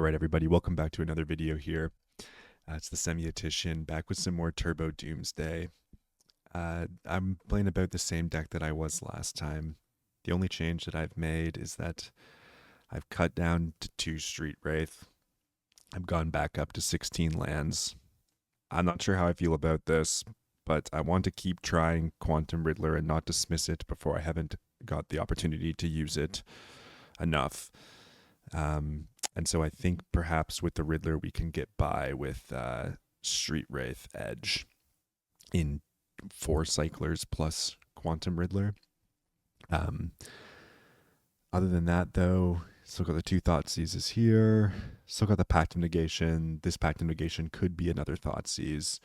Alright everybody, welcome back to another video here. It's the Semiotician back with some more Turbo Doomsday. I'm playing about the same deck that I was last time. The only change that I've made is that I've cut down to 2 Street Wraith. I've gone back up to 16 lands. I'm not sure how I feel about this, but I want to keep trying Quantum Riddler and not dismiss it before I haven't got the opportunity to use it enough. And so I think perhaps with the Riddler we can get by with Street Wraith Edge in 4 cyclers plus Quantum Riddler. Other than that though, still got the 2 Thoughtseizes here. Still got the Pact of Negation. This Pact of Negation could be another Thoughtseize.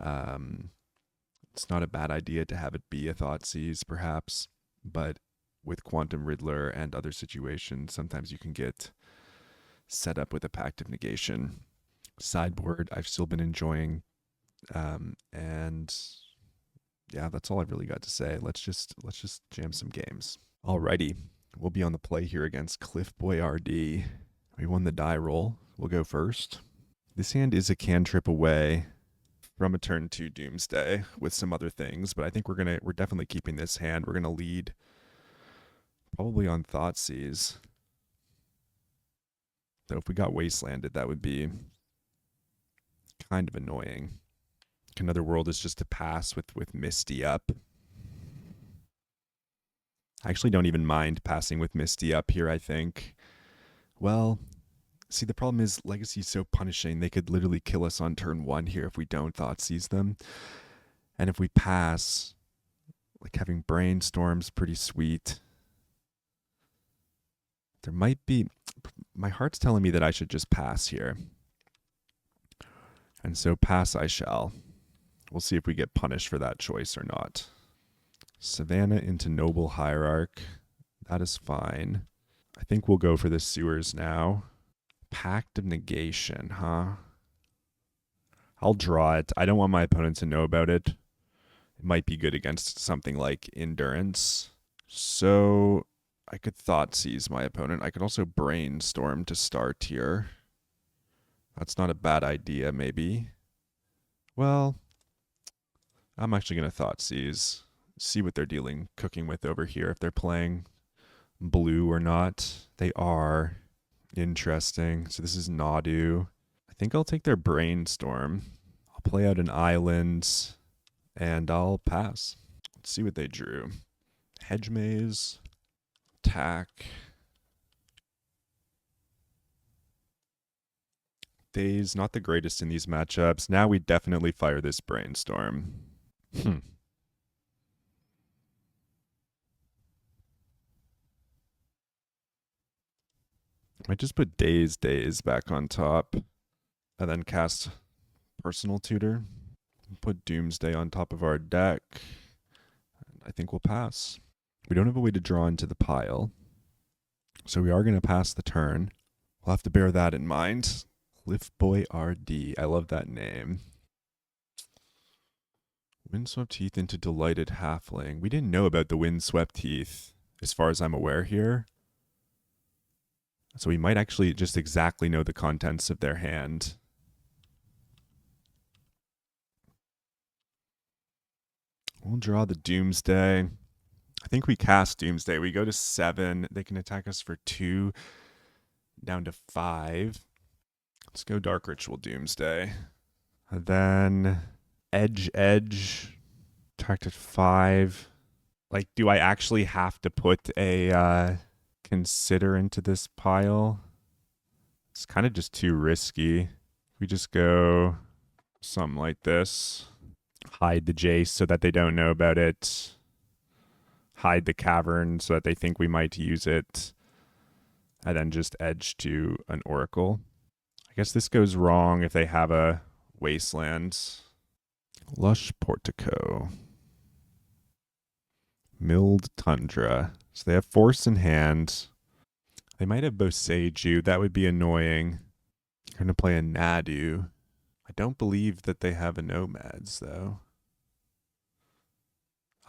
It's not a bad idea to have it be a Thoughtseize perhaps, but with Quantum Riddler and other situations, sometimes you can get set up with a Pact of Negation. Sideboard, I've still been enjoying, and yeah, that's all I've really got to say. Let's just jam some games. Alrighty, we'll be on the play here against Cliff Boy RD. We won the die roll. We'll go first. This hand is a cantrip away from a turn 2 Doomsday with some other things, but I think we're definitely keeping this hand. We're gonna lead probably on Thoughtseize. So if we got Wastelanded, that would be kind of annoying. Another World is just to pass with Misty up. I actually don't even mind passing with Misty up here, I think. Well, see, the problem is Legacy is so punishing. They could literally kill us on turn 1 here if we don't Thoughtseize them. And if we pass, like having Brainstorm's pretty sweet. There might be... My heart's telling me that I should just pass here. And so pass I shall. We'll see if we get punished for that choice or not. Savannah into Noble Hierarch. That is fine. I think we'll go for the Sewers now. Pact of Negation, huh? I'll draw it. I don't want my opponent to know about it. It might be good against something like Endurance. So I could Thoughtseize my opponent. I could also Brainstorm to start here. That's not a bad idea, maybe. Well, I'm actually going to Thoughtseize. See what they're cooking with over here. If they're playing blue or not. They are. Interesting. So this is Nadu. I think I'll take their Brainstorm. I'll play out an island, and I'll pass. Let's see what they drew. Hedge Maze. Attack. Days, not the greatest in these matchups. Now we definitely fire this Brainstorm. I just put Days back on top and then cast Personal Tutor. Put Doomsday on top of our deck. I think we'll pass. We don't have a way to draw into the pile, so we are going to pass the turn. We'll have to bear that in mind. Cliff Boy RD. I love that name. Windswept Heath into Delighted Halfling. We didn't know about the Windswept Heath, as far as I'm aware here. So we might actually just exactly know the contents of their hand. We'll draw the Doomsday. I think we cast Doomsday. We go to 7. They can attack us for 2. Down to 5. Let's go Dark Ritual Doomsday. And then Edge. Attacked at 5. Like, do I actually have to put a Consider into this pile? It's kind of just too risky. We just go something like this. Hide the Jace so that they don't know about it. Hide the Cavern so that they think we might use it. And then just edge to an Oracle. I guess this goes wrong if they have a Wasteland. Lush Portico. Milled Tundra. So they have Force in hand. They might have Boseiju. That would be annoying. They're going to play a Nadu. I don't believe that they have a Nomads, though.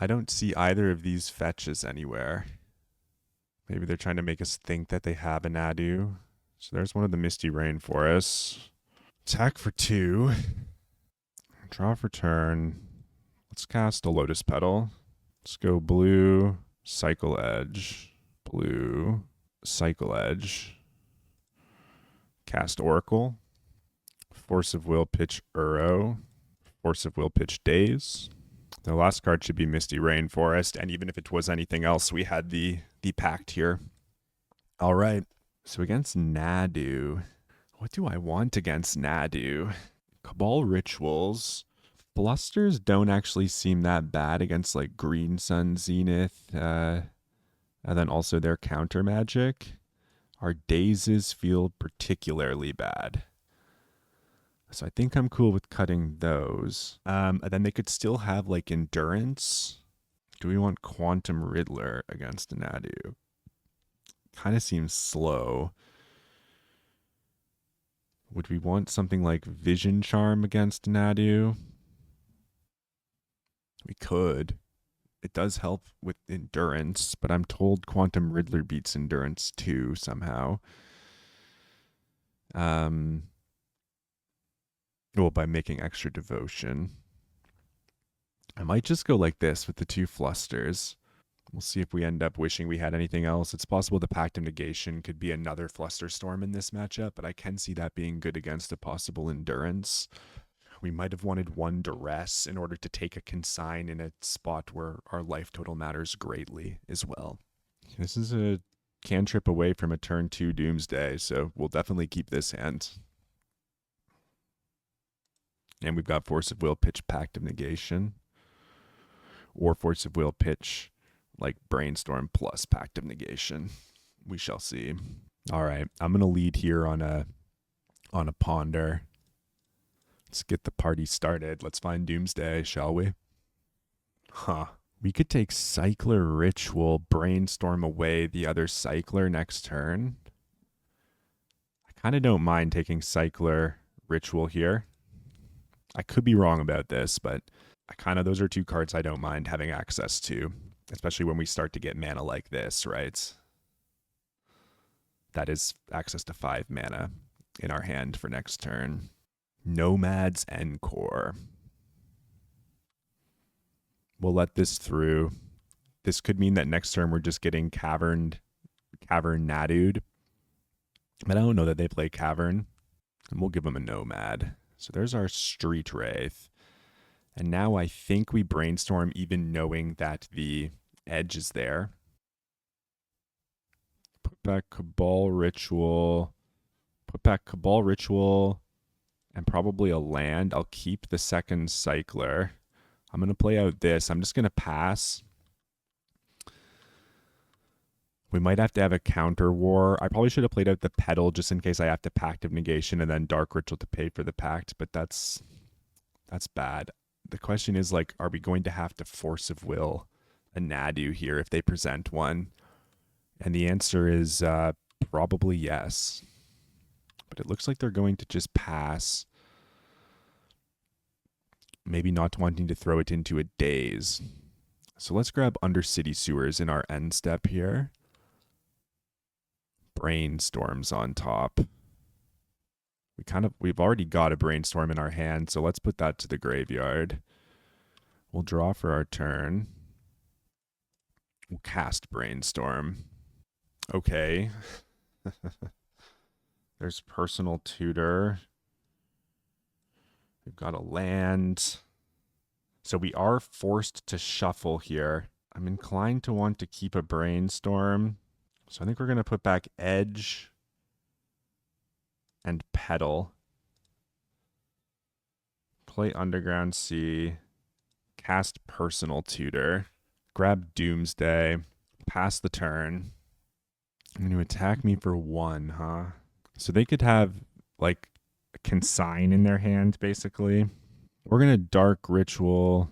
I don't see either of these fetches anywhere. Maybe they're trying to make us think that they have a Nadu. So there's one of the Misty Rainforests. Attack for 2. Draw for turn. Let's cast a Lotus Petal. Let's go blue, Cycle Edge. Blue, Cycle Edge. Cast Oracle. Force of Will, pitch Uro. Force of Will, pitch Daze. The last card should be Misty Rainforest, and even if it was anything else, we had the Pact here. All right, so against Nadu, what do I want against Nadu? Cabal Rituals. Blusters don't actually seem that bad against like Green Sun Zenith, and then also their counter magic. Our Dazes feel particularly bad. So I think I'm cool with cutting those. And then they could still have like Endurance. Do we want Quantum Riddler against Nadu? Kind of seems slow. Would we want something like Vision Charm against Nadu? We could. It does help with Endurance, but I'm told Quantum Riddler beats Endurance too somehow. Well, by making extra devotion. I might just go like this with the 2 Flusters. We'll see if we end up wishing we had anything else. It's possible the Pact of Negation could be another Flusterstorm in this matchup, but I can see that being good against a possible Endurance. We might have wanted 1 Duress in order to take a consign in a spot where our life total matters greatly as well. This is a cantrip away from a turn 2 Doomsday, so we'll definitely keep this hand. And we've got Force of Will, pitch Pact of Negation. Or Force of Will, pitch like Brainstorm plus Pact of Negation. We shall see. All right, I'm going to lead here on a Ponder. Let's get the party started. Let's find Doomsday, shall we? We could take Cycler Ritual, Brainstorm away the other Cycler next turn. I kind of don't mind taking Cycler Ritual here. I could be wrong about this, but those are 2 cards I don't mind having access to, especially when we start to get mana like this, right? That is access to 5 mana in our hand for next turn. Nomad's Encore. We'll let this through. This could mean that next turn we're just getting Cavern Nadu'd. But I don't know that they play Cavern. And we'll give them a Nomad. So there's our Street Wraith. And now I think we Brainstorm even knowing that the edge is there. Put back Cabal Ritual. Put back Cabal Ritual. And probably a land. I'll keep the second Cycler. I'm going to play out this. I'm just going to pass. We might have to have a counter war. I probably should have played out the Petal just in case I have to Pact of Negation and then Dark Ritual to pay for the Pact, but that's bad. The question is, like, are we going to have to Force of Will a Nadu here if they present one? And the answer is probably yes. But it looks like they're going to just pass. Maybe not wanting to throw it into a Daze. So let's grab Undercity Sewers in our end step here. Brainstorms on top. We've already got a Brainstorm in our hand, so let's put that to the graveyard. We'll draw for our turn. We'll cast Brainstorm. Okay. There's Personal Tutor. We've got a land. So we are forced to shuffle here. I'm inclined to want to keep a Brainstorm. So I think we're going to put back Edge and Petal. Play Underground Sea. Cast Personal Tutor. Grab Doomsday. Pass the turn. I'm going to attack me for 1, huh? So they could have, like, a consign in their hand, basically. We're going to Dark Ritual.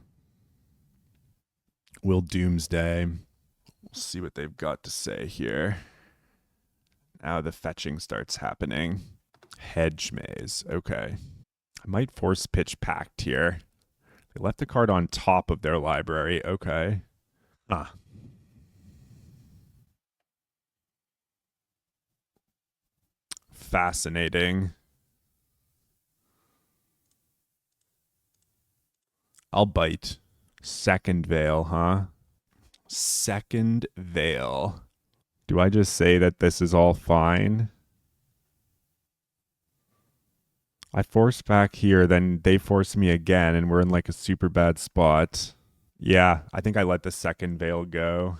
We'll Doomsday. We'll see what they've got to say here. Now the fetching starts happening. Hedge Maze. Okay. I might force pitch Pact here. They left the card on top of their library. Okay. fascinating. I'll bite. Second Veil, huh? Second Veil. Do I just say that this is all fine? I force back here, then they force me again, and we're in like a super bad spot. Yeah, I think I let the second Veil go.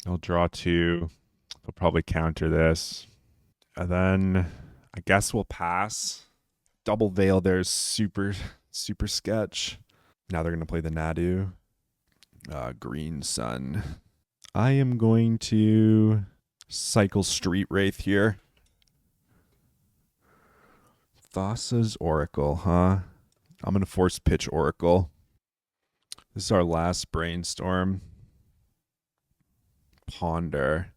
I'll draw 2. They'll probably counter this. And then I guess we'll pass. Double Veil there's super sketch. Now they're going to play the Nadu. Green Sun. I am going to cycle Street Wraith here. Thassa's Oracle, huh? I'm going to force pitch Oracle. This is our last brainstorm. Ponder.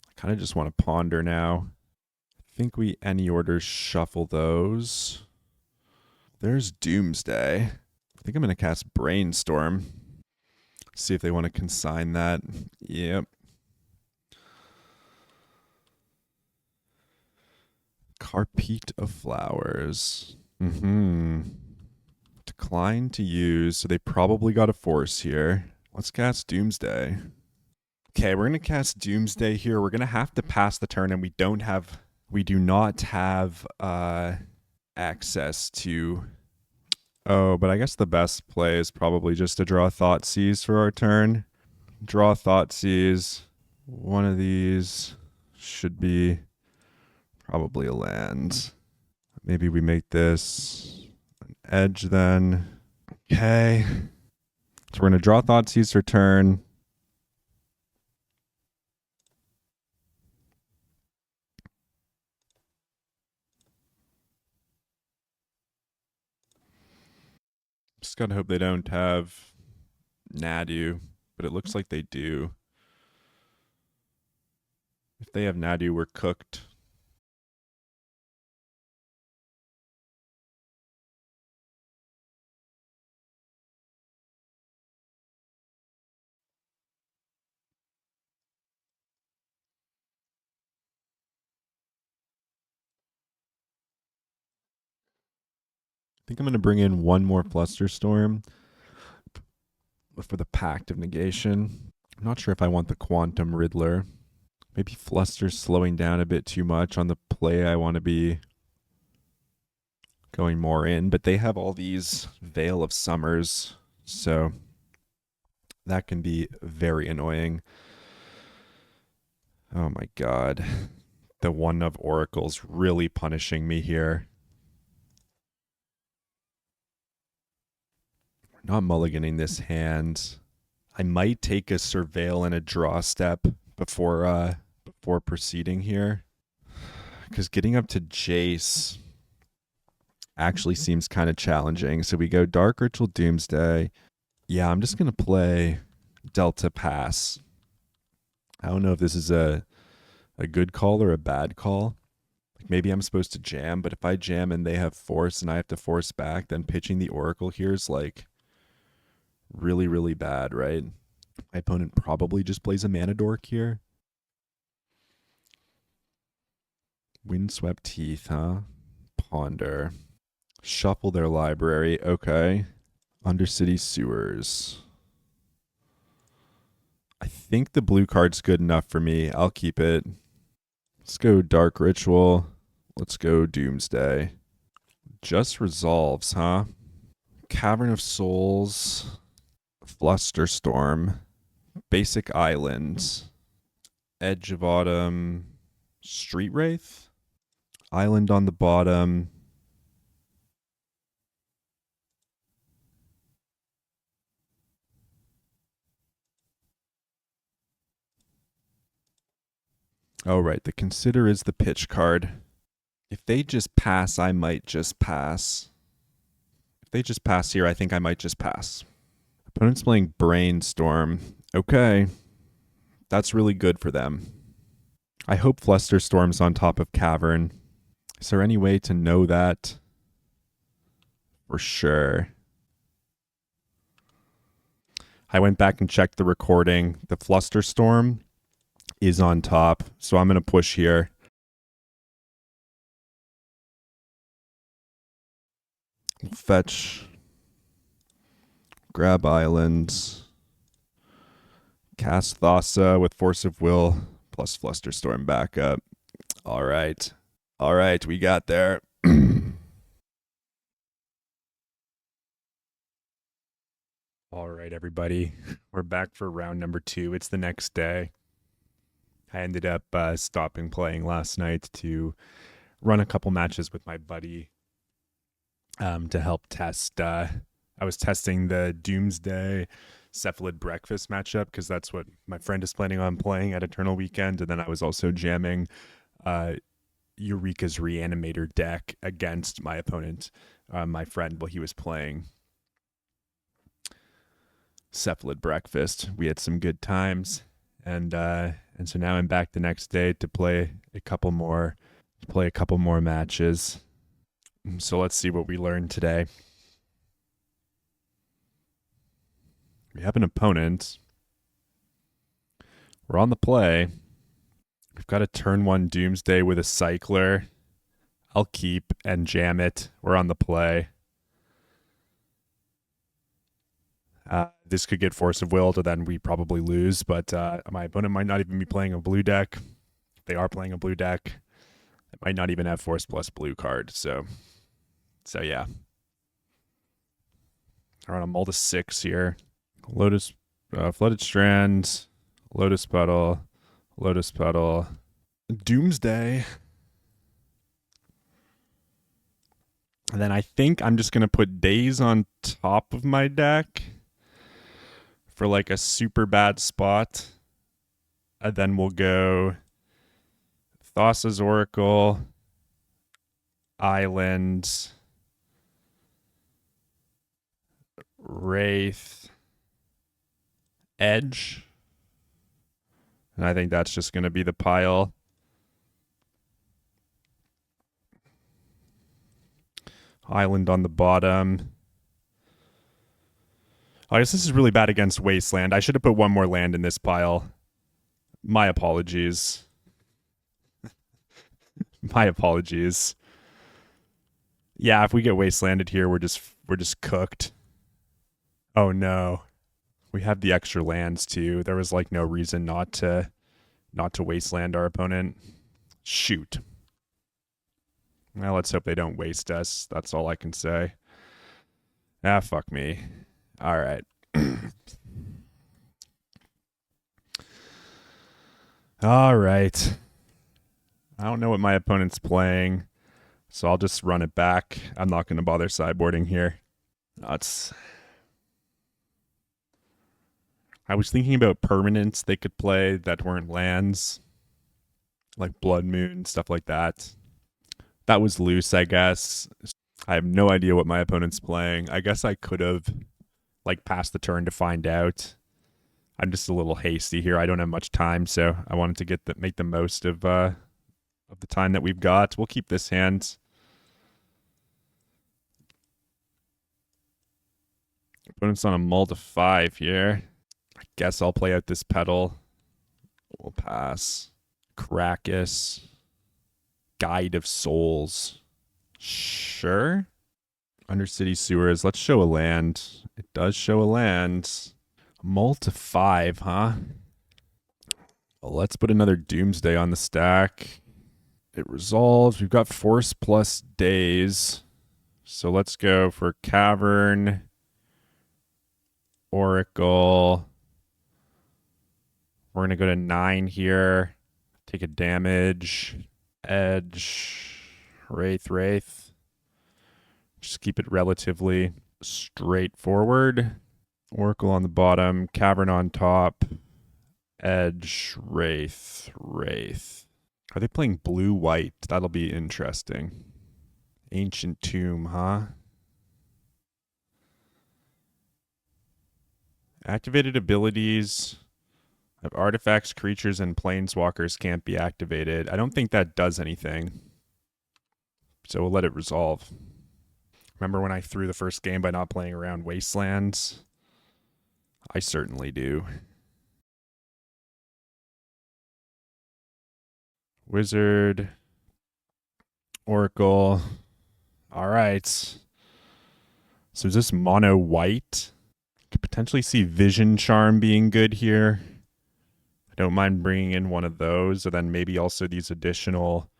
I kind of just want to ponder now. I think we any orders shuffle those. There's Doomsday. I think I'm going to cast Brainstorm. See if they want to consign that. Yep. Carpet of Flowers. Decline to use, so they probably got a force here. Let's cast Doomsday. Okay, we're going to cast Doomsday here. We're going to have to pass the turn, and we do not have access to... Oh, but I guess the best play is probably just to draw Thoughtseize for our turn. Draw Thoughtseize. One of these should be probably a land. Maybe we make this an edge then. Okay. So we're going to draw Thoughtseize for turn. Just gotta hope they don't have Nadu, but it looks like they do. If they have Nadu, we're cooked. I think I'm going to bring in one more Flusterstorm for the Pact of Negation. I'm not sure if I want the Quantum Riddler. Maybe Fluster's slowing down a bit too much on the play I want to be going more in, but they have all these Veil of Summers, so that can be very annoying. Oh my god. The One of Oracle's really punishing me here. We're not mulliganing this hand. I might take a Surveil and a draw step before proceeding here, because getting up to Jace actually seems kind of challenging. So we go Dark Ritual Doomsday. Yeah, I'm just going to play Delta Pass. I don't know if this is a good call or a bad call. Like maybe I'm supposed to jam, but if I jam and they have force and I have to force back, then pitching the Oracle here is like really, really bad, right? My opponent probably just plays a Mana Dork here. Windswept Teeth, huh? Ponder. Shuffle their library. Okay. Undercity Sewers. I think the blue card's good enough for me. I'll keep it. Let's go Dark Ritual. Let's go Doomsday. Just resolves, huh? Cavern of Souls. Flusterstorm. Basic Island. Edge of Autumn. Street Wraith. Island on the bottom. Oh, right. The Consider is the pitch card. If they just pass, I might just pass. If they just pass here, I think I might just pass. Opponent's playing Brainstorm. Okay. That's really good for them. I hope Flusterstorm's on top of Cavern. Is there any way to know that for sure? I went back and checked the recording. The Flusterstorm is on top, so I'm going to push here. Fetch, grab islands, cast Thassa with Force of Will, plus Flusterstorm backup. All right. All right, we got there. All right, everybody. We're back for round number 2. It's the next day. I ended up stopping playing last night to run a couple matches with my buddy to help test. I was testing the Doomsday Cephalid Breakfast matchup because that's what my friend is planning on playing at Eternal Weekend. And then I was also jamming Eureka's Reanimator deck against my opponent, my friend, while he was playing Cephalid Breakfast. We had some good times, and so now I'm back the next day to play a couple more matches. So let's see what we learned today. We have an opponent. We're on the play. We've got a turn 1 Doomsday with a Cycler. I'll keep and jam it. We're on the play. This could get Force of Will to then we probably lose, but my opponent might not even be playing a blue deck. If they are playing a blue deck, it might not even have Force plus blue card. So yeah. We're on a mull to 6 here. Lotus, Flooded Strand, Lotus Petal, Doomsday. And then I think I'm just going to put Daze on top of my deck for like a super bad spot. And then we'll go Thassa's Oracle, Island, Wraith, Edge. And I think that's just going to be the pile. Island on the bottom. I guess this is really bad against Wasteland. I should have put one more land in this pile. My apologies. My apologies. Yeah, if we get Wastelanded here, we're just cooked. Oh no. We have the extra lands too. There was like no reason not to Wasteland our opponent. Shoot. Well, let's hope they don't waste us. That's all I can say. Ah, fuck me. All right. All right. I don't know what my opponent's playing, so I'll just run it back. I'm not going to bother sideboarding here. I was thinking about permanents they could play that weren't lands, like Blood Moon, stuff like that. That was loose, I guess. I have no idea what my opponent's playing. I guess I could have like passed the turn to find out. I'm just a little hasty here. I don't have much time, so I wanted to make the most of the time that we've got. We'll keep this hand. Opponent's on a mull to 5 here. I guess I'll play out this petal. We'll pass. Krakus. Guide of Souls. Sure. Undercity Sewers. Let's show a land. It does show a land. Mull to 5, huh? Well, let's put another Doomsday on the stack. It resolves. We've got Force plus Daze. So let's go for Cavern, Oracle. We're going to go to 9 here. Take a damage. Edge. Wraith. Just keep it relatively straightforward. Oracle on the bottom. Cavern on top. Edge. Wraith. Are they playing blue-white? That'll be interesting. Ancient Tomb, huh? Activated abilities of artifacts, creatures, and planeswalkers can't be activated. I don't think that does anything. So we'll let it resolve. Remember when I threw the first game by not playing around Wastelands? I certainly do. Wizard, Oracle. All right. So is this mono white? Could potentially see Vision Charm being good here. I don't mind bringing in one of those, and then maybe also these additional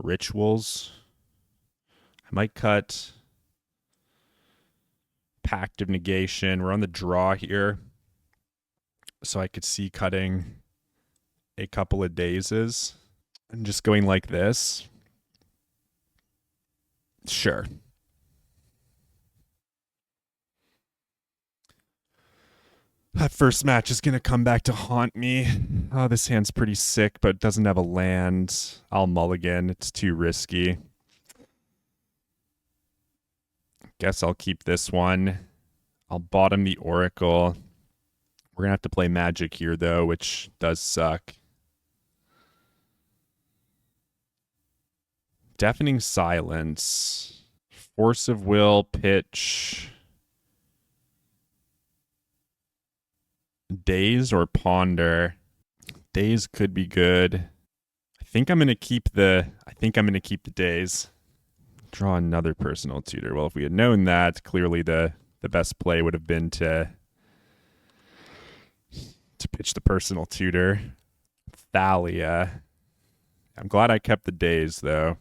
rituals. I might cut Pact of Negation. We're on the draw here, so I could see cutting a couple of dazes and just going like this. Sure. That first match is going to come back to haunt me. Oh, this hand's pretty sick, but doesn't have a land. I'll mulligan. It's too risky. Guess I'll keep this one. I'll bottom the Oracle. We're going to have to play Magic here, though, which does suck. Deafening Silence. Force of Will, pitch. Daze or Ponder. Daze could be good. I think I'm gonna keep the Daze. Draw another personal tutor. Well, if we had known that, clearly the best play would have been to pitch the personal tutor. Thalia. I'm glad I kept the Daze though.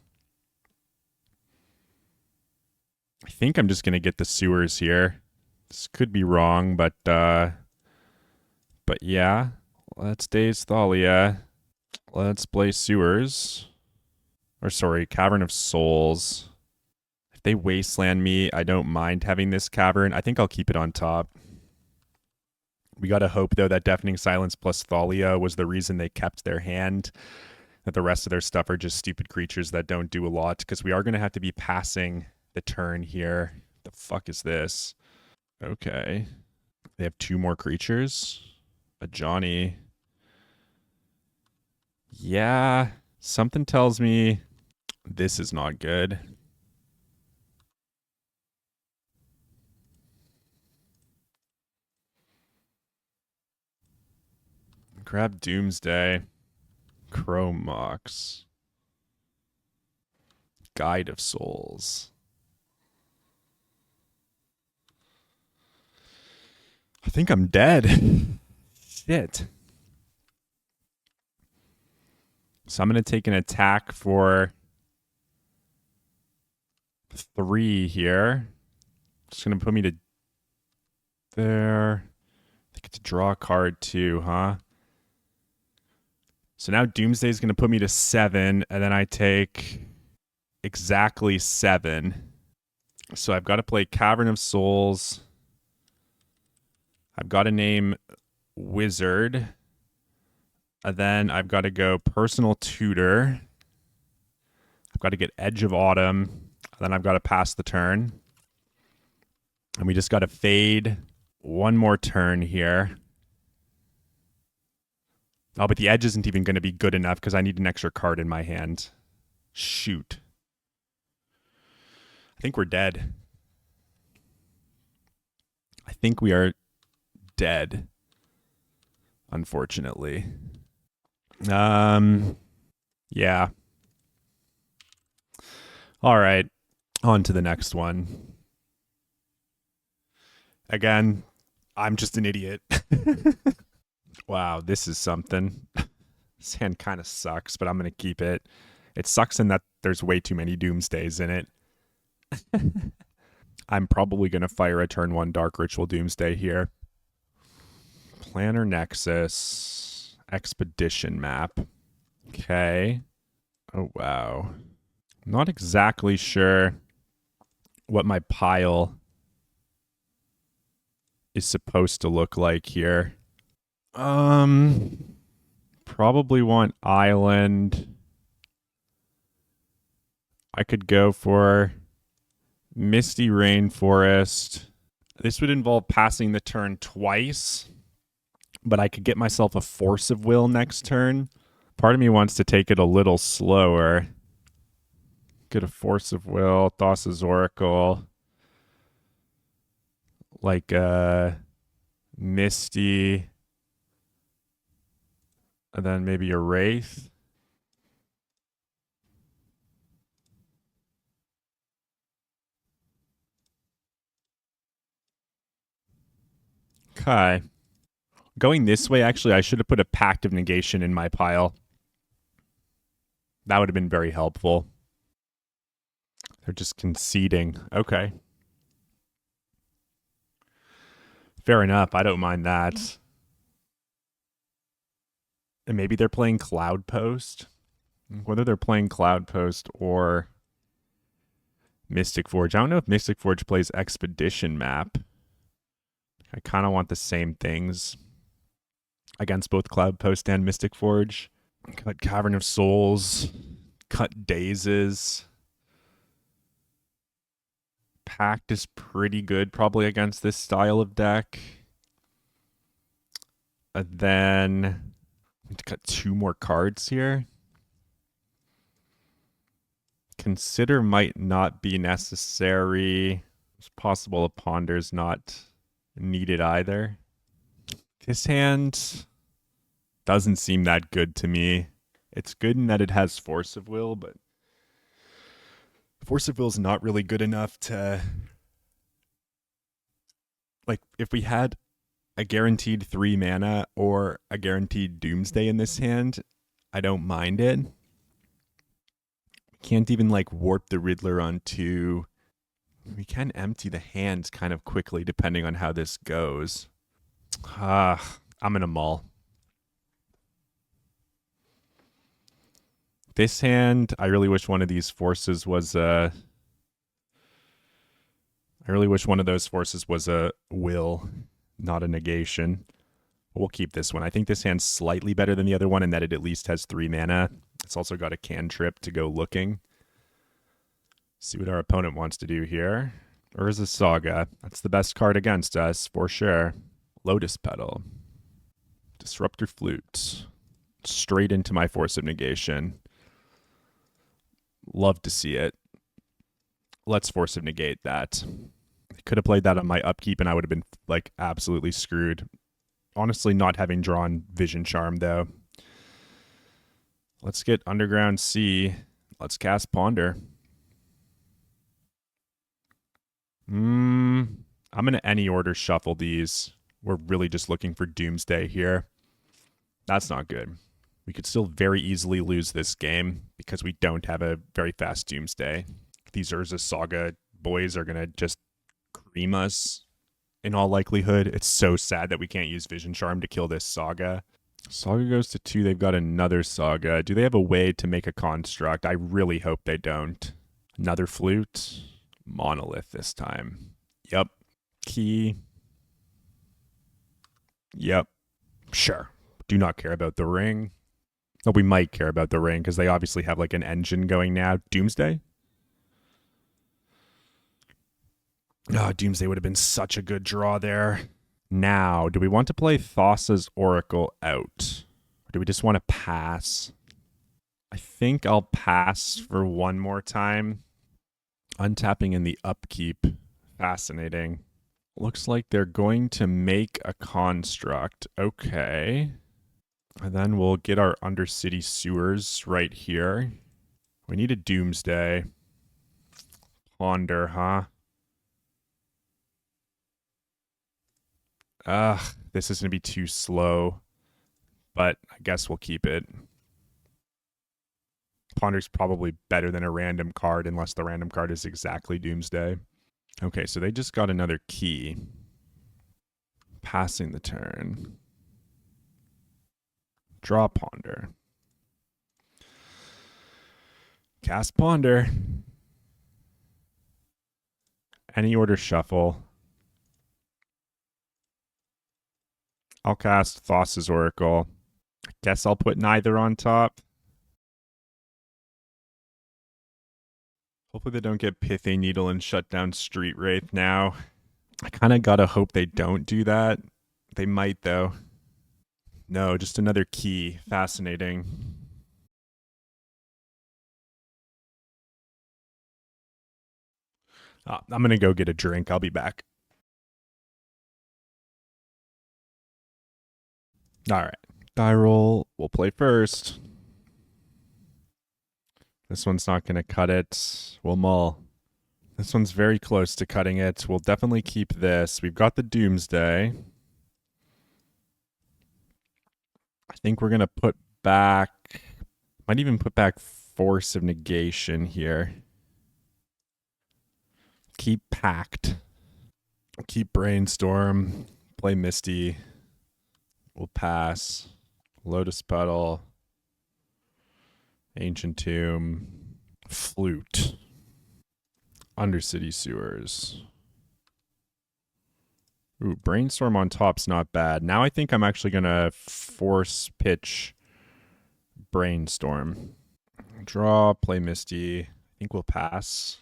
I think I'm just gonna get the sewers here. This could be wrong, but yeah. Let's Daze Thalia. Let's play sewers. Or sorry, Cavern of Souls. If they wasteland me, I don't mind having this cavern. I think I'll keep it on top. We gotta hope though that Deafening Silence plus Thalia was the reason they kept their hand. That the rest of their stuff are just stupid creatures that don't do a lot. Because we are gonna have to be passing the turn here. The fuck is this? Okay. They have 2 more creatures. A Johnny. Yeah. Something tells me this is not good. Grab Doomsday. Chrome Mox. Guide of Souls. I think I'm dead. Shit. So I'm going to take an attack for 3 here. Just going to put me to there. I get to draw a card too, huh? So now Doomsday is going to put me to 7, and then I take exactly 7. So I've got to play Cavern of Souls. I've got to name Wizard. And then I've got to go Personal Tutor. I've got to get Edge of Autumn. And then I've got to pass the turn. And we just got to fade one more turn here. Oh, but the Edge isn't even going to be good enough because I need an extra card in my hand. Shoot. I think we're dead. I think we are dead. Unfortunately. Yeah. All right. On to the next one. Again, I'm just an idiot. Wow, this is something. This hand kind of sucks, but I'm going to keep it. It sucks in that there's way too many Doomsdays in it. I'm probably going to fire a turn 1 Dark Ritual Doomsday here. Planner Nexus. Expedition map. Okay. Oh, wow. I'm not exactly sure what my pile is supposed to look like here. Probably want Island. I could go for Misty Rainforest. This would involve passing the turn twice, but I could get myself a Force of Will next turn. Part of me wants to take it a little slower. Get a Force of Will, Thassa's Oracle. Like Misty. And then maybe a Wraith. Okay. Going this way, actually, I should have put a Pact of Negation in my pile. That would have been very helpful. They're just conceding. Okay. Fair enough. I don't mind that. And maybe they're playing Cloud Post. Whether they're playing Cloud Post or Mystic Forge. I don't know if Mystic Forge plays Expedition Map. I kind of want the same things against both Cloud Post and Mystic Forge. Cut Cavern of Souls. Cut Dazes. Pact is pretty good probably against this style of deck. And then to cut 2 more cards here. Consider might not be necessary. It's possible a ponder's not needed either. This hand doesn't seem that good to me. It's good in that it has Force of Will, but Force of Will is not really good enough to... Like, if we had a guaranteed 3 mana or a guaranteed Doomsday in this hand, I don't mind it. Can't even, like, warp the Riddler onto... We can empty the hands kind of quickly depending on how this goes. I'm in a mull. This hand, I really wish one of these forces was I really wish one of those forces was a will, not a negation. We'll keep this one. I think this hand's slightly better than the other one in that it at least has 3 mana. It's also got a cantrip to go looking. See what our opponent wants to do here. Urza Saga. That's the best card against us, for sure. Lotus Petal. Disruptor Flute. Straight into my Force of Negation. Love to see it. Let's Force of Negate that. I could have played that on my upkeep and I would have been, like, absolutely screwed. Honestly, not having drawn Vision Charm, though. Let's get Underground Sea. Let's cast Ponder. I'm going to any order shuffle these. We're really just looking for Doomsday here. That's not good. We could still very easily lose this game because we don't have a very fast Doomsday. These Urza Saga boys are going to just cream us in all likelihood. It's so sad that we can't use Vision Charm to kill this Saga. Saga goes to 2. They've got another Saga. Do they have a way to make a construct? I really hope they don't. Another Flute. Monolith this time. Yep. Key. Yep. Sure. Do not care about the ring. Oh, we might care about the ring because they obviously have like an engine going now. Doomsday? Oh, Doomsday would have been such a good draw there. Now, do we want to play Thassa's Oracle out? Or do we just want to pass? I think I'll pass for one more time. Untapping in the upkeep. Fascinating. Looks like they're going to make a construct. Okay. And then we'll get our Undercity Sewers right here. We need a Doomsday. Ponder, huh? This is going to be too slow. But I guess we'll keep it. Ponder's probably better than a random card unless the random card is exactly Doomsday. Okay, so they just got another key. Passing the turn. Draw Ponder. Cast Ponder. Any order shuffle. I'll cast Thassa's Oracle. I guess I'll put neither on top. Hopefully they don't get Pithy Needle and shut down Street Wraith now. I kind of gotta hope they don't do that. They might, though. No, just another key. Fascinating. I'm gonna go get a drink. I'll be back. Alright. Die roll. We'll play first. This one's not going to cut it. We'll mull. This one's very close to cutting it. We'll definitely keep this. We've got the Doomsday. think we're going to put back, might even put back Force of Negation here. Keep Pact. Keep Brainstorm. Play Misty. We'll pass. Lotus Petal. Ancient Tomb. Flute. Undercity Sewers. Ooh, Brainstorm on top's not bad. Now I think I'm actually going to force pitch Brainstorm. Draw, play Misty. I think we'll pass.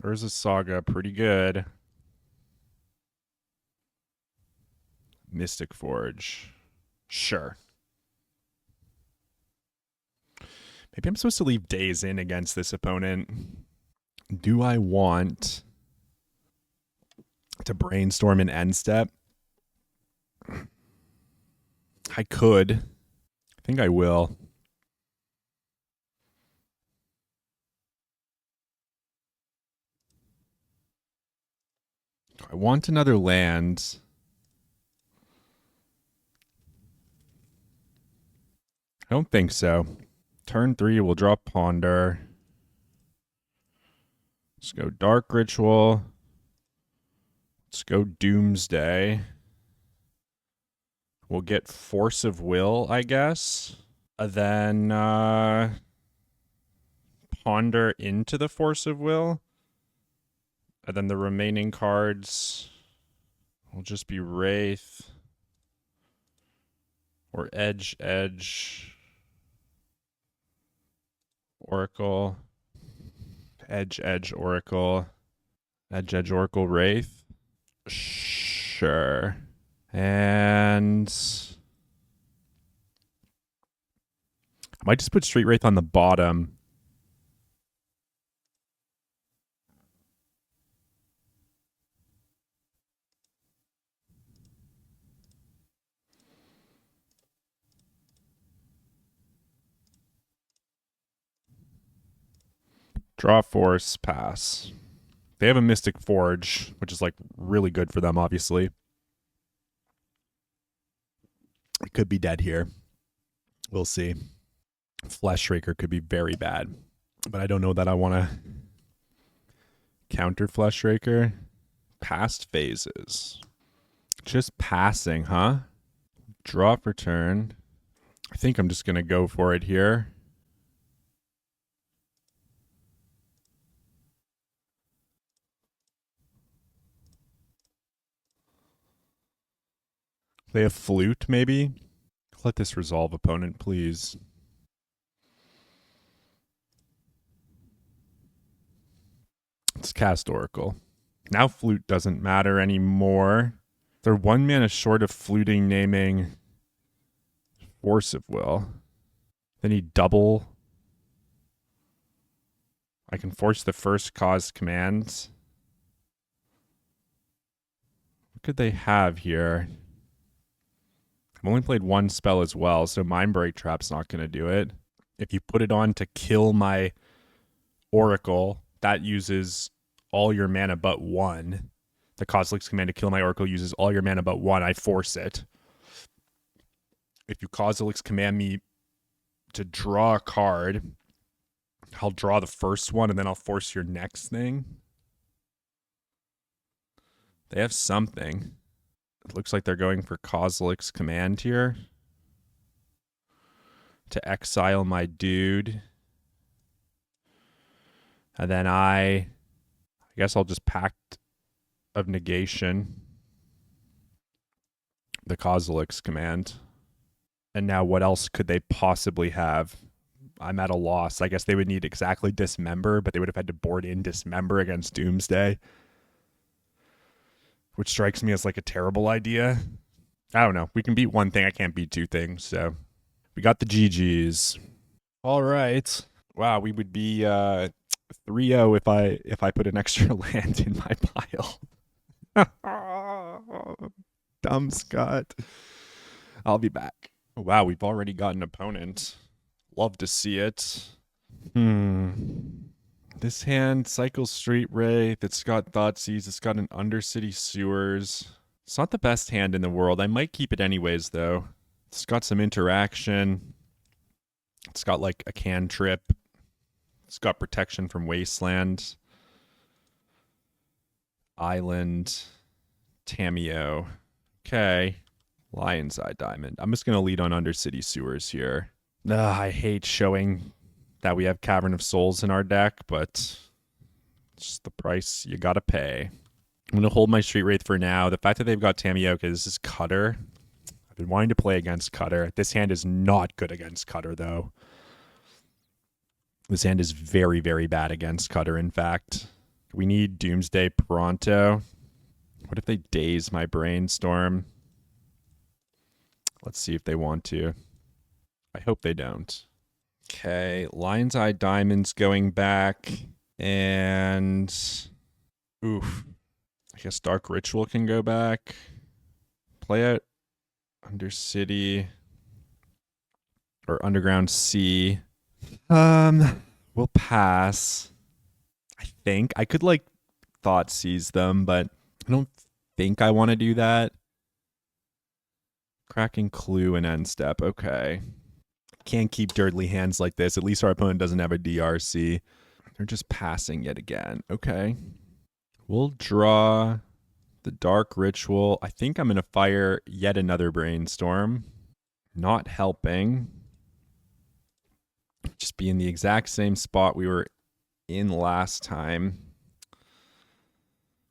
Urza's Saga, pretty good. Mystic Forge. Sure. Maybe I'm supposed to leave Days in against this opponent. Do I want to Brainstorm an end step? I could. I think I will. I want another land. I don't think so. Turn 3, we'll draw Ponder. Let's go Dark Ritual. Let's go Doomsday. We'll get Force of Will, I guess. And then Ponder into the Force of Will. And then the remaining cards will just be Wraith. Or Edge, Oracle. Edge, Oracle. Edge, Oracle, Wraith. Sure. And I might just put Street Wraith on the bottom. Draw Force, pass. They have a Mystic Forge, which is like really good for them, obviously. It could be dead here. We'll see. Fleshraker could be very bad, but I don't know that I want to counter Fleshraker. Past phases. Just passing, huh? Draw for turn. I think I'm just going to go for it here. They have Flute, maybe? Let this resolve, opponent, please. Let's cast Oracle. Now Flute doesn't matter anymore. They're 1 mana short of fluting, naming Force of Will. They need double. I can force the first cause commands. What could they have here? I've only played one spell as well, so Mindbreak Trap's not going to do it. If you put it on to kill my Oracle, that uses all your mana but 1. The Kozilek's command to kill my Oracle uses all your mana but 1. I force it. If you Kozilek's command me to draw a card, I'll draw the first one and then I'll force your next thing. They have something. It looks like they're going for Kozilek's command here. To exile my dude. And then I guess I'll just Pact of Negation. The Kozilek's command. And now what else could they possibly have? I'm at a loss. I guess they would need exactly Dismember, but they would have had to board in Dismember against Doomsday. Which strikes me as like a terrible idea. I don't know. We can beat one thing. I can't beat two things. So we got the GGs. All right. Wow, we would be 3-0 if I put an extra land in my pile. Dumb Scott. I'll be back. Wow, we've already got an opponent. Love to see it. This hand cycles Street Wraith. It's got Thoughtseize. It's got an Undercity Sewers. It's not the best hand in the world. I might keep it anyways, though. It's got some interaction. It's got like a cantrip. It's got protection from Wasteland. Island. Tameo. Okay. Lion's Eye Diamond. I'm just going to lead on Undercity Sewers here. I hate showing that we have Cavern of Souls in our deck, but it's just the price you got to pay. I'm going to hold my Street Wraith for now. The fact that they've got Tameo, okay, this is Cutter. I've been wanting to play against Cutter. This hand is not good against Cutter, though. This hand is very, very bad against Cutter, in fact. We need Doomsday pronto. What if they daze my Brainstorm? Let's see if they want to. I hope they don't. Okay, Lion's Eye Diamond's going back. And... oof. I guess Dark Ritual can go back. Play out Undercity. Or Underground Sea. We'll pass. I think. I could, like, Thought Seize them, but I don't think I want to do that. Cracking Clue and End Step. Okay. Can't keep dirtly hands like this. At least our opponent doesn't have a DRC. They're just passing yet again. Okay. We'll draw the Dark Ritual. I think I'm going to fire yet another Brainstorm. Not helping. Just be in the exact same spot we were in last time. I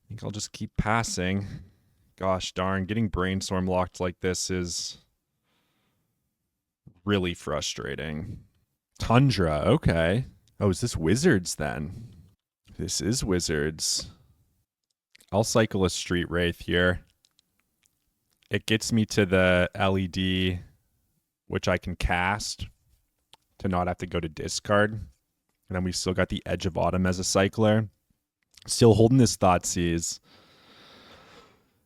think I'll just keep passing. Gosh darn, getting Brainstorm locked like this is really frustrating. Tundra, okay. Oh, is this Wizards then? This is Wizards. I'll cycle a Street Wraith here. It gets me to the LED, which I can cast to not have to go to discard. And then we still got the Edge of Autumn as a cycler. Still holding this Thoughtseize.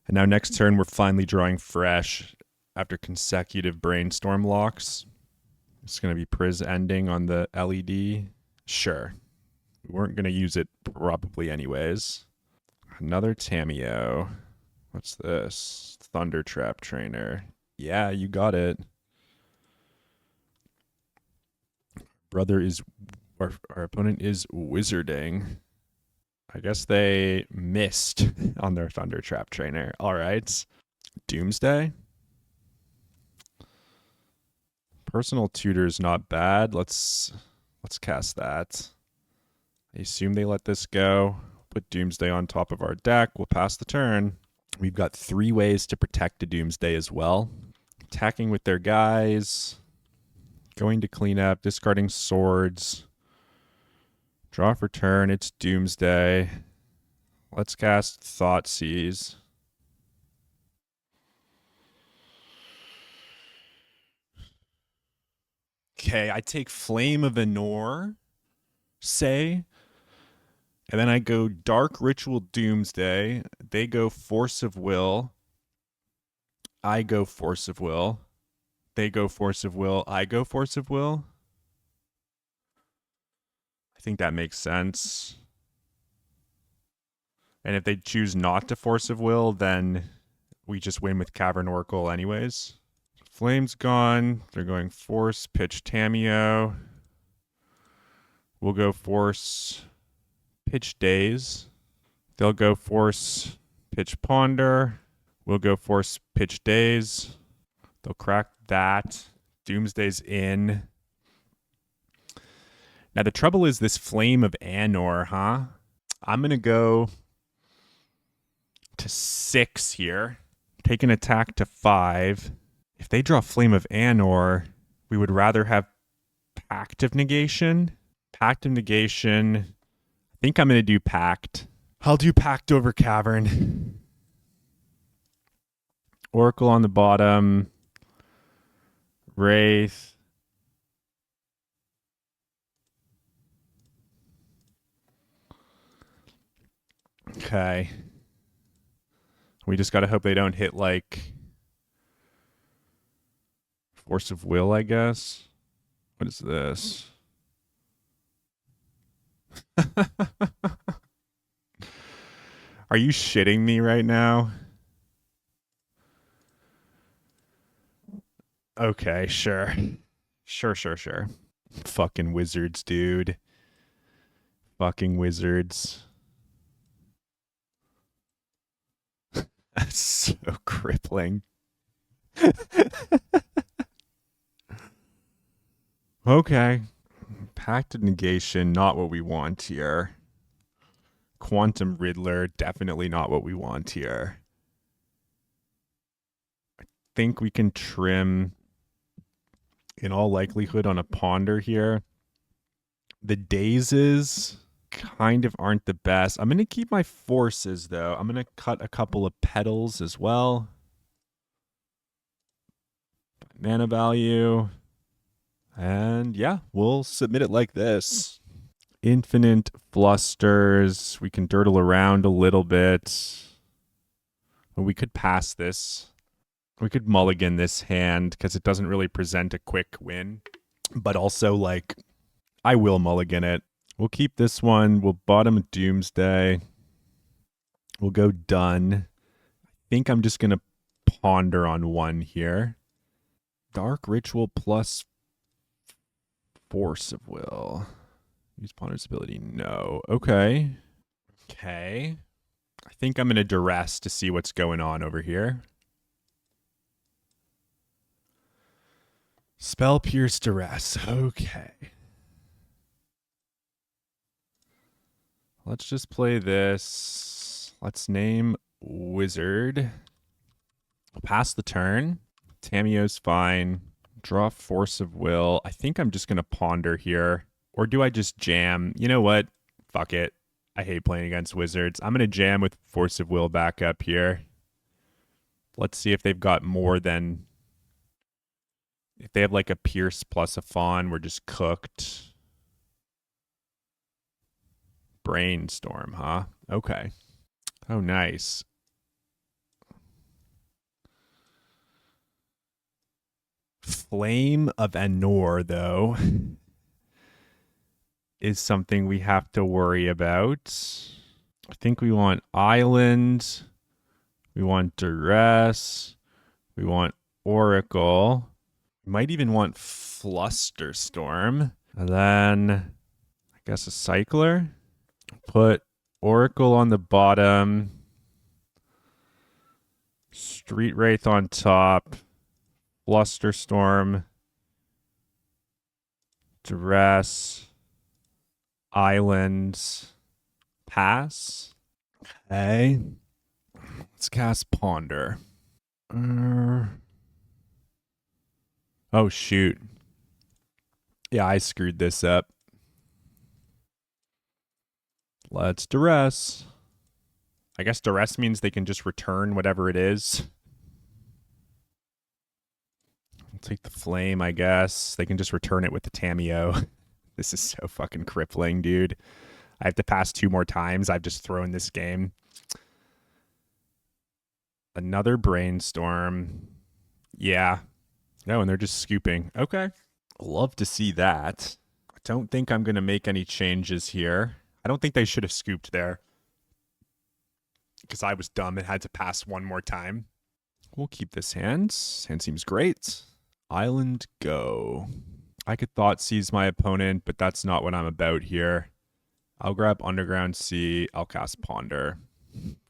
And now next turn, we're finally drawing fresh after consecutive Brainstorm locks. It's going to be Priz ending on the LED. Sure. We weren't going to use it probably anyways. Another Tameo. What's this? Thunder Trap Trainer. Yeah, you got it. Our opponent is wizarding. I guess they missed on their Thunder Trap Trainer. All right. Doomsday. Personal Tutor's not bad. Let's cast that. I assume they let this go. Put Doomsday on top of our deck. We'll pass the turn. We've got 3 ways to protect a Doomsday as well. Attacking with their guys. Going to clean up. Discarding swords. Draw for turn. It's Doomsday. Let's cast Thoughtseize. Okay, I take Flame of Anor, say, and then I go Dark Ritual Doomsday. They go Force of Will. I go Force of Will. They go Force of Will. I go Force of Will. I think that makes sense. And if they choose not to Force of Will, then we just win with Cavern Oracle anyways. Flame's gone. They're going Force, pitch Tameo. We'll go Force, pitch Daze. They'll go Force, pitch Ponder. We'll go Force, pitch Daze. They'll crack that. Doomsday's in. Now, the trouble is this Flame of Anor, huh? I'm going to go to 6 here. Take an attack to 5. If they draw Flame of Anor, we would rather have Pact of Negation. Pact of Negation. I think I'm going to do Pact. I'll do Pact over Cavern. Oracle on the bottom. Wraith. Okay. We just got to hope they don't hit, like, Force of Will, I guess. What is this? Are you shitting me right now? Okay, sure. Sure. Fucking wizards, dude. Fucking wizards. That's so crippling. Okay. Pact of Negation, not what we want here. Quantum Riddler, definitely not what we want here. Think we can trim, in all likelihood, on a Ponder here. The Dazes kind of aren't the best. I'm going to keep my Forces, though. I'm going to cut a couple of Petals as well. Mana value. And yeah, we'll submit it like this. Infinite Flusters. We can dirtle around a little bit. We could pass this. We could mulligan this hand because it doesn't really present a quick win. But also, like, I will mulligan it. We'll keep this one. We'll bottom Doomsday. We'll go done. I think I'm just going to ponder on one here. Dark Ritual plus Force of Will. Use Ponder's ability. No. Okay. I think I'm going to duress to see what's going on over here. Spell Pierce Duress. Okay. Let's just play this. Let's name Wizard. I'll pass the turn. Tamiyo's fine. Draw Force of Will. I think I'm just going to ponder here. Or do I just jam? You know what? Fuck it. I hate playing against wizards. I'm going to jam with Force of Will back up here. Let's see if they've got more than... If they have like a Pierce plus a Fawn, we're just cooked. Brainstorm, huh? Okay. Oh, nice. Flame of Anor, though, is something we have to worry about. I think we want Island. We want Duress. We want Oracle. We might even want Flusterstorm. And then, I guess, a Cycler. Put Oracle on the bottom. Street Wraith on top. Flusterstorm. Duress. Islands. Pass. Okay. Let's cast Ponder. Oh, shoot. Yeah, I screwed this up. Let's Duress. I guess Duress means they can just return whatever it is. I'll take the Flame, I guess. They can just return it with the Tamiyo. This is so fucking crippling, dude. I have to pass 2 more times. I've just thrown this game. Another Brainstorm. Yeah. No, and they're just scooping. Okay. Love to see that. I don't think I'm going to make any changes here. I don't think they should have scooped there. Because I was dumb and had to pass 1 more time. We'll keep this hand. Hand seems great. Island go. I could Thought Seize my opponent, but that's not what I'm about here. I'll grab Underground Sea. I'll cast Ponder.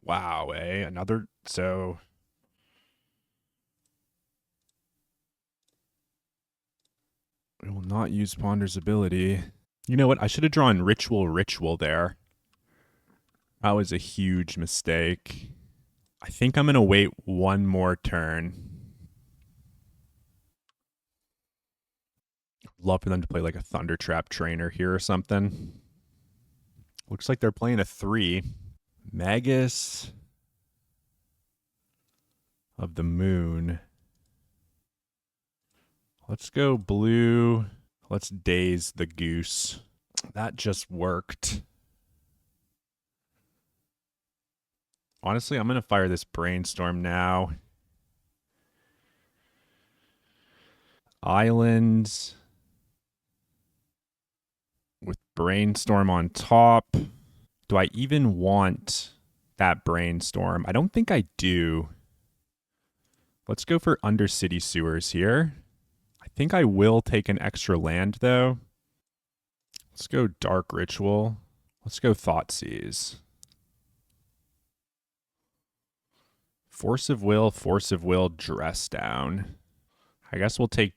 Wow, another... So... I will not use Ponder's ability. You know what? I should have drawn Ritual there. That was a huge mistake. I think I'm going to wait 1 more turn. Love for them to play like a Thunder Trap Trainer here or something. Looks like they're playing a 3. Magus of the Moon. Let's go blue. Let's Daze the Goose. That just worked. Honestly, I'm going to fire this Brainstorm now. Islands with Brainstorm on top. Do I even want that Brainstorm? I don't think I do. Let's go for Undercity Sewers here. think I will take an extra land, though. Let's go Dark Ritual. Let's go Thoughtseize. Force of Will, Dress Down. I guess we'll take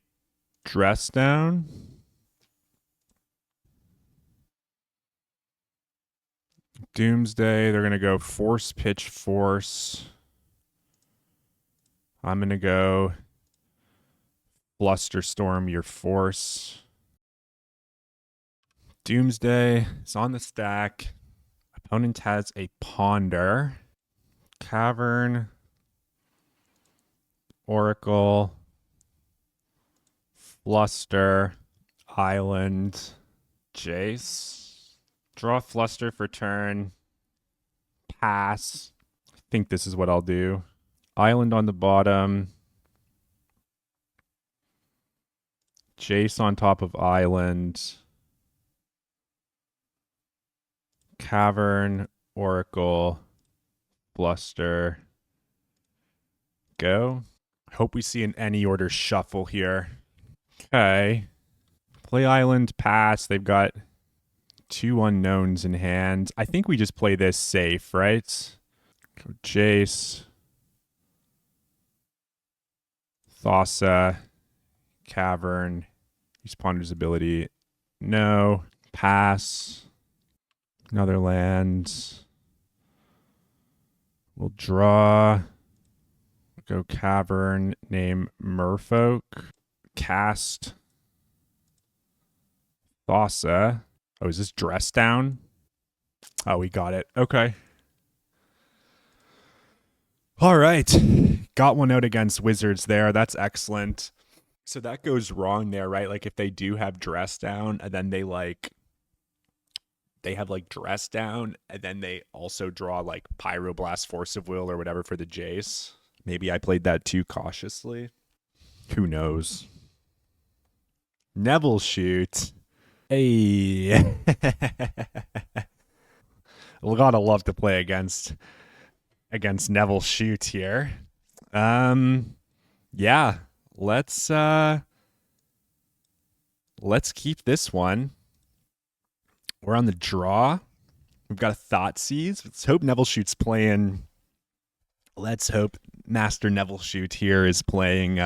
Dress Down. Doomsday, they're going to go Force, Pitch, Force. I'm going to go Flusterstorm your Force. Doomsday is on the stack. Opponent has a Ponder. Cavern. Oracle. Fluster. Island. Jace. Draw Fluster for turn. Pass. I think this is what I'll do. Island on the bottom. Jace on top of Island. Cavern, Oracle, Fluster. Go. Hope we see an any order shuffle here. Okay. Play Island, pass. They've got 2 unknowns in hand. I think we just play this safe, right? Go Jace. Thassa. Cavern. Use Ponder's ability. No. Pass. Another land. We'll draw. Go Cavern. Name Merfolk. Cast. Thassa. Oh, is this Dress Down? Oh, we got it. Okay. All right. Got one out against Wizards there. That's excellent. So that goes wrong there, right? Like if they do have Dress Down and then they have like Dress Down and then they also draw like Pyroblast, Force of Will or whatever for the Jace. Maybe I played that too cautiously. Who knows? Nevilshute. Hey. We gotta love to play against Nevilshute here. Yeah. Let's keep this one. We're on the draw. We've got a Thoughtseize. Let's hope Nevilshute's playing. Let's hope Master Nevilshute here is playing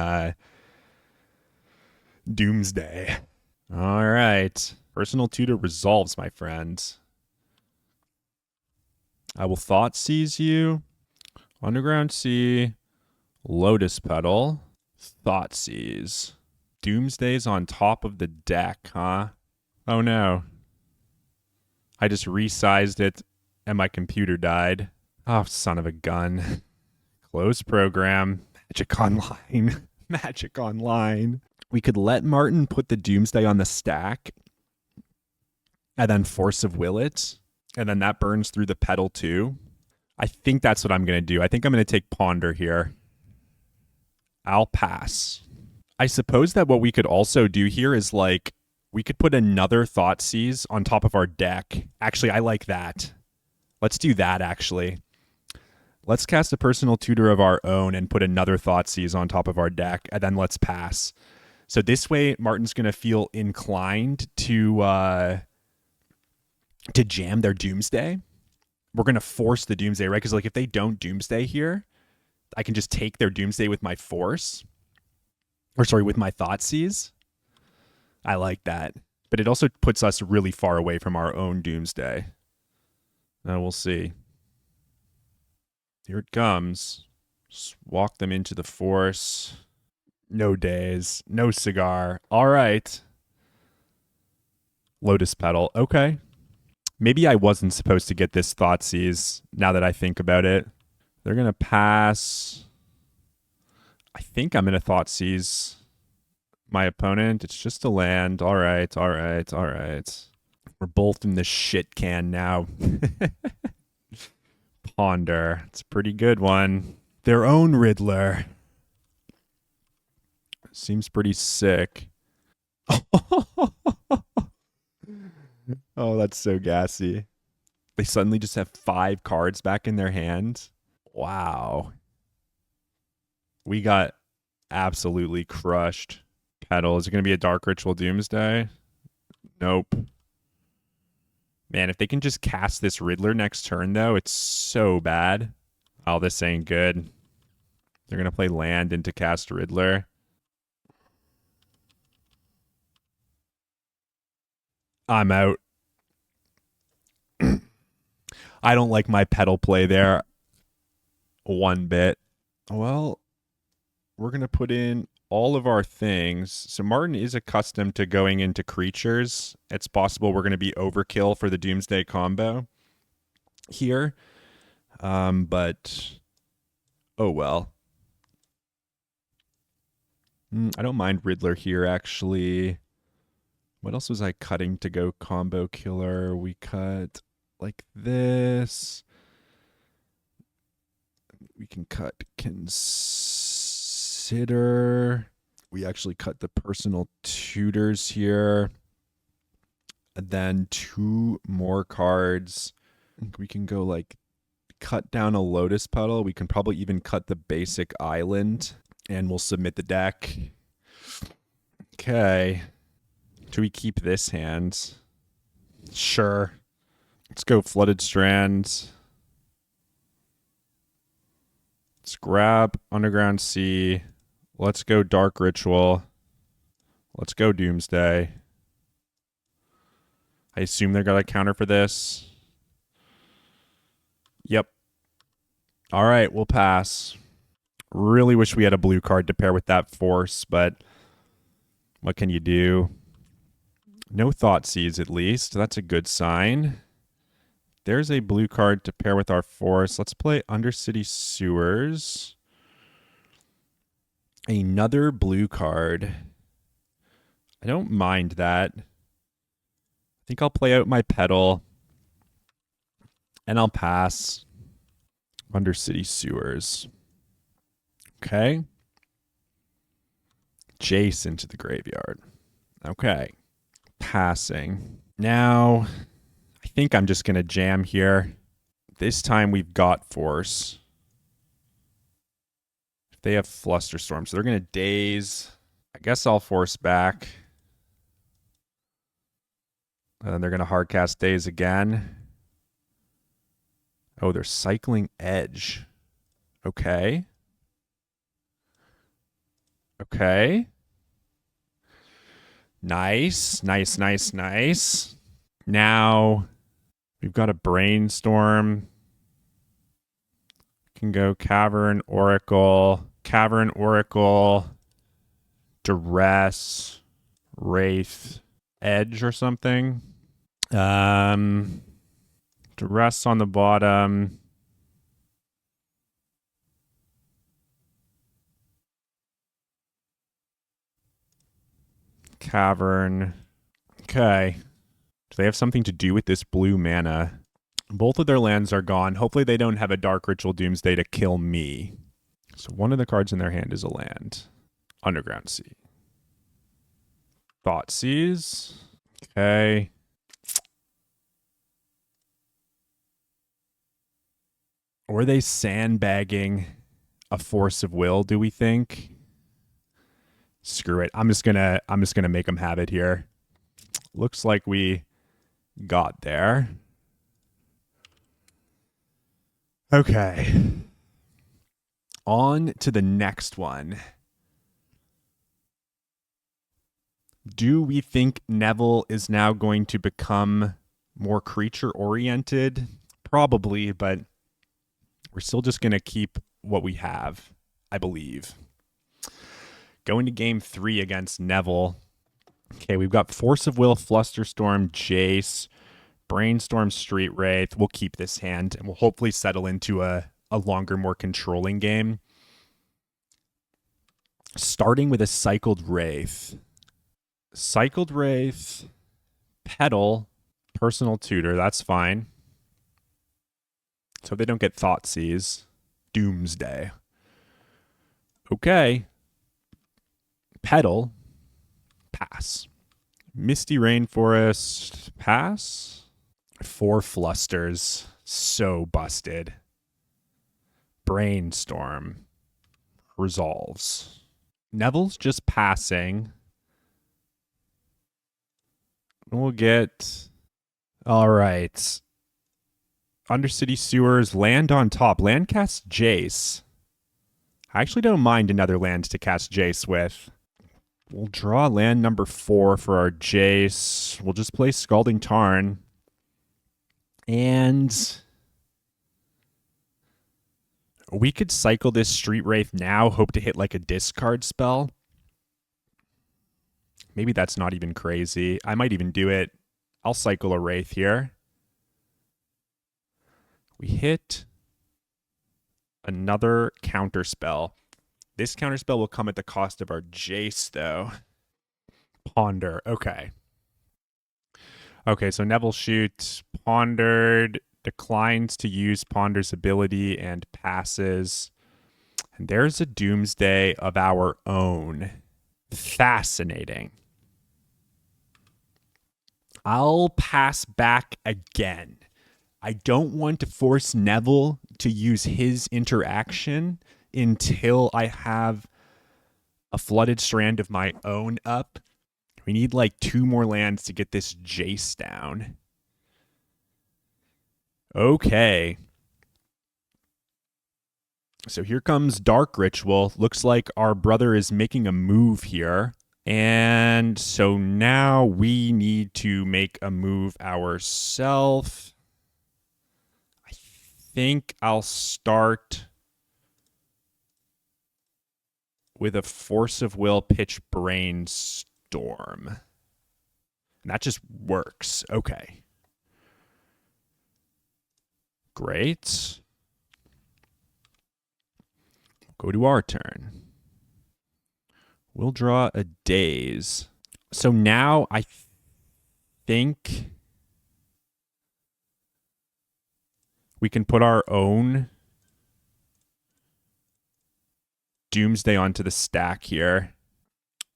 Doomsday. All right. Personal tutor resolves, my friend. I will Thoughtseize you. Underground Sea. Lotus Petal. Thoughtseize. Doomsday's on top of the deck, huh? Oh no. I just resized it and my computer died. Oh, son of a gun. Close program. Magic Online. Magic Online. We could let Martin put the Doomsday on the stack and then Force of Will it. And then that burns through the pedal too. I think that's what I'm going to do. I think I'm going to take Ponder here. I'll pass. I suppose that what we could also do here is like, we could put another Thoughtseize on top of our deck. Actually, I like that. Let's do that, actually. Let's cast a personal tutor of our own and put another Thoughtseize on top of our deck, and then let's pass. So this way, Martin's going to feel inclined to jam their Doomsday. We're going to force the Doomsday, right? Because like if they don't Doomsday here, I can just take their Doomsday with my Force. Or sorry, with my Thoughtseize. I like that. But it also puts us really far away from our own Doomsday. We'll see. Here it comes. Just walk them into the Force. No days. No cigar. All right. Lotus Petal. Okay. Maybe I wasn't supposed to get this Thoughtseize now that I think about it. They're going to pass. I think I'm going to Thoughtseize my opponent. It's just a land. All right, all right, all right. We're both in the shit can now. Ponder. It's a pretty good one. Their own Riddler. Seems pretty sick. Oh, that's so gassy. They suddenly just have 5 cards back in their hand. Wow. We got absolutely crushed. Pedal. Is it going to be a Dark Ritual Doomsday? Nope. Man, if they can just cast this Riddler next turn, though, it's so bad. Oh, this ain't good. They're going to play land into cast Riddler. I'm out. I don't like my pedal play there one bit. Well, we're going to put in all of our things. So Martin is accustomed to going into creatures. It's possible we're going to be overkill for the Doomsday combo here. But, oh well. I don't mind Riddler here, actually. What else was I cutting to go combo killer? We cut like this. We can cut consider. We actually cut the personal tutors here. And then 2 more cards. We can go like cut down a Lotus Petal. We can probably even cut the basic island. And we'll submit the deck. Okay. Do we keep this hand? Sure. Let's go Flooded Strands. Let's grab Underground Sea. Let's go Dark Ritual. Let's go Doomsday. I assume they're going to counter for this. Yep. All right, we'll pass. Really wish we had a blue card to pair with that force, but what can you do? No Thoughtseize, at least. That's a good sign. There's a blue card to pair with our force. Let's play Undercity Sewers. Another blue card. I don't mind that. I think I'll play out my pedal. And I'll pass. Undercity Sewers. Okay. Jace into the graveyard. Okay. Passing. Now, I think I'm just going to jam here. This time we've got force. If they have Flusterstorm, so they're going to daze. I guess I'll force back. And then they're going to hardcast daze again. Oh, they're cycling edge. Okay. Okay. Nice. Nice, nice, nice. Now, we've got a Brainstorm. Can go Cavern, Oracle, Duress, Wraith, Edge or something. Duress on the bottom. Cavern. Okay. Do they have something to do with this blue mana? Both of their lands are gone. Hopefully they don't have a Dark Ritual Doomsday to kill me. So one of the cards in their hand is a land. Underground Sea. Thoughtseize. Okay. Or are they sandbagging a Force of Will, do we think? Screw it. I'm just gonna make them have it here. Looks like we got there. Okay. On to the next one. Do we think Neville is now going to become more creature-oriented? Probably, but we're still just going to keep what we have, I believe. Going to game 3 against Neville. Okay, we've got Force of Will, Flusterstorm, Jace, Brainstorm, Street Wraith. We'll keep this hand, and we'll hopefully settle into a longer, more controlling game. Starting with a Cycled Wraith. Cycled Wraith, Pedal, Personal Tutor. That's fine. So if they don't get Thoughtseize, Doomsday. Okay. Pedal, pass. Misty Rainforest, pass. 4 Flusters, so busted. Brainstorm, resolves. Neville's just passing. We'll get... All right. Undercity Sewers, land on top. Land casts Jace. I actually don't mind another land to cast Jace with. We'll draw land number 4 for our Jace. We'll just play Scalding Tarn. And we could cycle this Street Wraith now, hope to hit like a discard spell. Maybe that's not even crazy. I might even do it. I'll cycle a Wraith here. We hit another counter spell. This counter spell will come at the cost of our Jace, though. Ponder. Okay. Okay, so Nevilshute pondered, declines to use Ponder's ability, and passes. And there's a Doomsday of our own. Fascinating. I'll pass back again. I don't want to force Neville to use his interaction until I have a Flooded Strand of my own up. We need like 2 more lands to get this Jace down. Okay. So here comes Dark Ritual. Looks like our brother is making a move here. And so now we need to make a move ourselves. I think I'll start with a Force of Will pitch Brainstorm. And that just works. Okay. Great. Go to our turn. We'll draw a Daze. So now I think we can put our own Doomsday onto the stack here.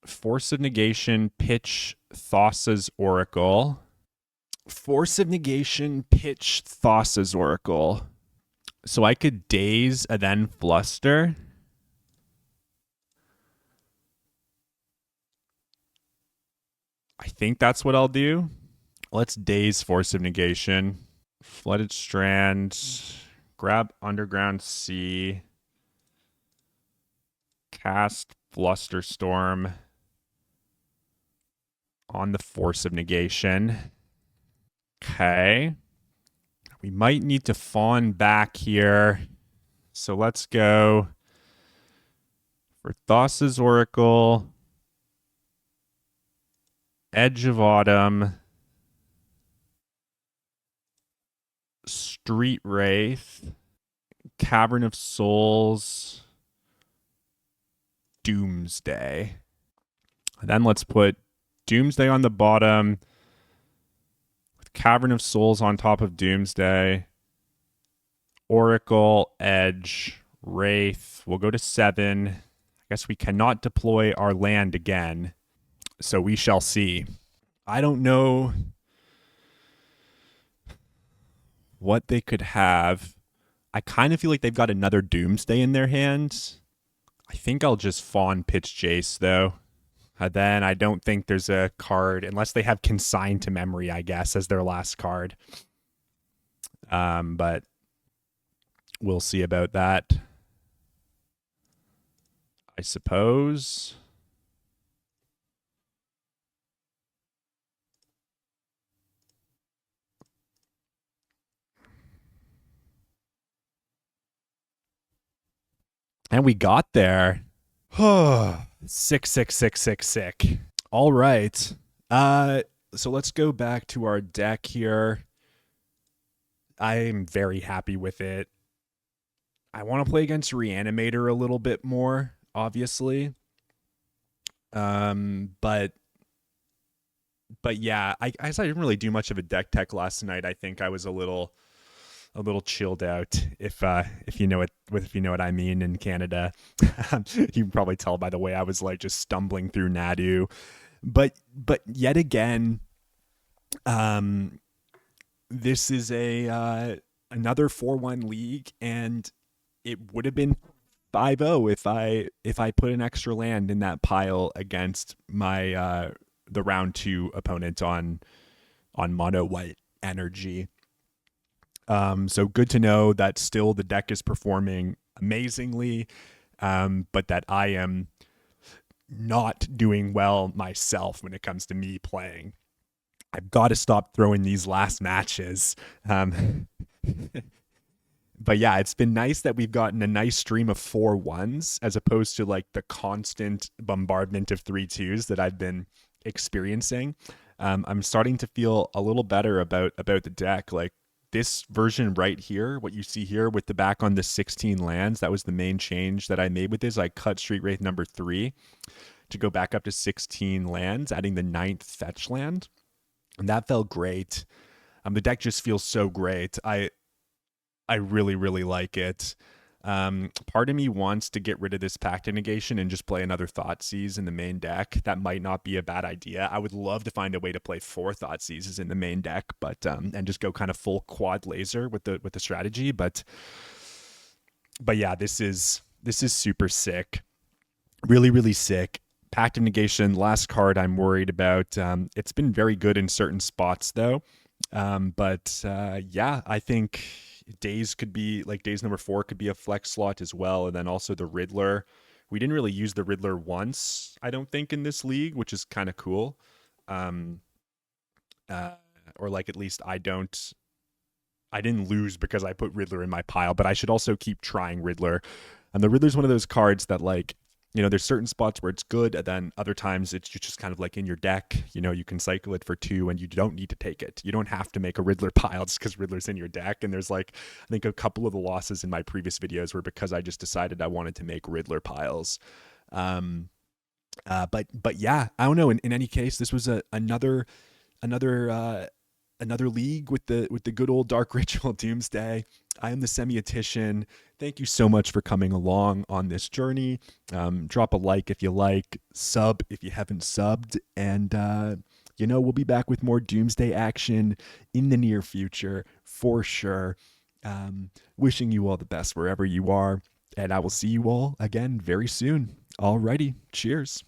Force of Negation, pitch Thassa's Oracle. Force of Negation, pitch Thassa's Oracle. So I could Daze and then Fluster. I think that's what I'll do. Let's Daze Force of Negation. Flooded Strand. Grab Underground Sea. Cast Flusterstorm on the Force of Negation. Okay. We might need to fawn back here. So let's go for Thassa's Oracle. Edge of Autumn. Street Wraith. Cavern of Souls. Doomsday. And then let's put Doomsday on the bottom with Cavern of Souls on top of Doomsday. Oracle, Edge, Wraith. We'll go to 7. I guess we cannot deploy our land again. So we shall see. I don't know what they could have. I kind of feel like they've got another Doomsday in their hands. I think I'll just fawn pitch Jace, though. Then I don't think there's a card, unless they have Consigned to Memory, I guess, as their last card. But we'll see about that, I suppose. And we got there. Sick. All right. So let's go back to our deck here. I'm very happy with it. I want to play against Reanimator a little bit more, obviously. But yeah, I didn't really do much of a deck tech last night. I think I was a little chilled out, if you know what I mean in Canada. You can probably tell by the way I was like just stumbling through Nadu. But yet again, this is another 4-1 league, and it would have been 5-0 if I put an extra land in that pile against my the round 2 opponent on on mono white energy. So good to know that still the deck is performing amazingly, but that I am not doing well myself when it comes to me playing. I've got to stop throwing these last matches. But yeah, it's been nice that we've gotten a nice stream of 4-1s as opposed to like the constant bombardment of 3-2s that I've been experiencing. I'm starting to feel a little better about the deck. Like this version right here, what you see here with the back on the 16 lands, that was the main change that I made with this. I cut Street Wraith number 3 to go back up to 16 lands, adding the 9th fetch land. And that felt great. The deck just feels so great. I really, really like it. Part of me wants to get rid of this Pact Negation and just play another Thoughtseize in the main deck. That might not be a bad idea. I would love to find a way to play 4 Thoughtseizes in the main deck, but and just go kind of full quad laser with the strategy. But yeah, this is super sick. Really, really sick. Pact of Negation, last card I'm worried about. It's been very good in certain spots though. Yeah, I think Daze could be like Daze number 4 could be a flex slot as well. And then also the Riddler. We didn't really use the Riddler once, I don't think, in this league, which is kind of cool. Or like at least I didn't lose because I put Riddler in my pile, but I should also keep trying Riddler. And the Riddler's one of those cards that like, you know, there's certain spots where it's good, and then other times it's just kind of like in your deck. You know, you can cycle it for 2 and you don't need to take it. You don't have to make a Riddler pile just because Riddler's in your deck. And there's like, I think a couple of the losses in my previous videos were because I just decided I wanted to make Riddler piles. But yeah, I don't know. In any case, this was another league with the good old Dark Ritual Doomsday. I am the Semiotician. Thank you so much for coming along on this journey. Drop a like if you like, sub if you haven't subbed, and you know, we'll be back with more Doomsday action in the near future for sure. Wishing you all the best wherever you are, and I will see you all again very soon. Alrighty, cheers.